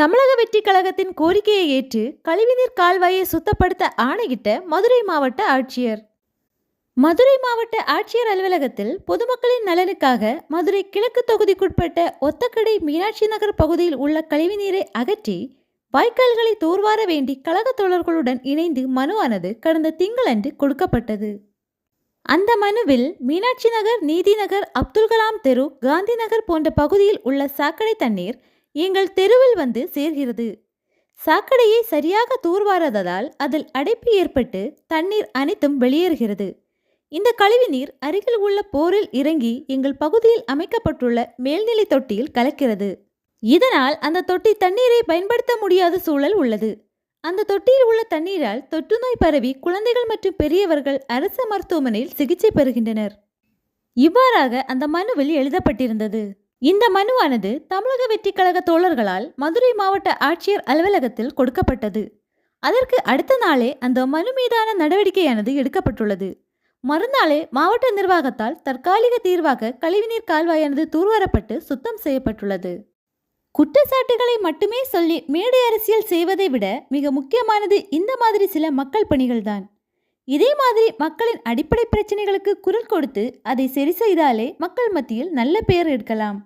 தமிழக வெற்றிக் கழகத்தின் கோரிக்கையை ஏற்று கழிவுநீர் கால்வாயை சுத்தப்படுத்த ஆணையிட்ட மதுரை மாவட்ட ஆட்சியர். மதுரை மாவட்ட ஆட்சியர் அலுவலகத்தில் பொதுமக்களின் நலனுக்காக மதுரை கிழக்கு தொகுதிக்குட்பட்ட ஒத்தக்கடை மீனாட்சி நகர் பகுதியில் உள்ள கழிவுநீரை அகற்றி வாய்க்கால்களை தூர்வார வேண்டி கழக தோழர்களுடன் இணைந்து மனுவானது கடந்த திங்களன்று கொடுக்கப்பட்டது. அந்த மனுவில் மீனாட்சி நகர், நீதி நகர், அப்துல் கலாம் தெரு, காந்தி நகர் போன்ற பகுதியில் உள்ள சாக்கடை தண்ணீர் எங்கள் தெருவில் வந்து சேர்கிறது. சாக்கடையை சரியாக தூர்வாராததால் அதில் அடைப்பு ஏற்பட்டு தண்ணீர் அனைத்தும் வெளியேறுகிறது. இந்த கழிவுநீர் அருகில் உள்ள போரில் இறங்கி எங்கள் பகுதியில் அமைக்கப்பட்டுள்ள மேல்நிலை தொட்டியில் கலக்கிறது. இதனால் அந்த தொட்டி தண்ணீரை பயன்படுத்த முடியாத சூழல் உள்ளது. அந்த தொட்டியில் உள்ள தண்ணீரால் தொற்றுநோய் பரவி குழந்தைகள் மற்றும் பெரியவர்கள் அரசு மருத்துவமனையில் சிகிச்சை பெறுகின்றனர். இவ்வாறாக அந்த மனுவில் எழுதப்பட்டிருந்தது. இந்த மனுவானது தமிழக வெற்றிக் கழக தோழர்களால் மதுரை மாவட்ட ஆட்சியர் அலுவலகத்தில் கொடுக்கப்பட்டது. அதற்கு அடுத்த நாளே அந்த மனு மீதான நடவடிக்கையானது எடுக்கப்பட்டுள்ளது. மறுநாளே மாவட்ட நிர்வாகத்தால் தற்காலிக தீர்வாக கழிவுநீர் கால்வாயானது தூர்வாரப்பட்டு சுத்தம் செய்யப்பட்டுள்ளது. குற்றச்சாட்டுகளை மட்டுமே சொல்லி மேடை அரசியல் செய்வதை விட மிக முக்கியமானது இந்த மாதிரி சில மக்கள் பணிகள்தான். இதே மாதிரி மக்களின் அடிப்படை பிரச்சனைகளுக்கு குரல் கொடுத்து அதை சரி செய்தாலே மக்கள் மத்தியில் நல்ல பெயர் எடுக்கலாம்.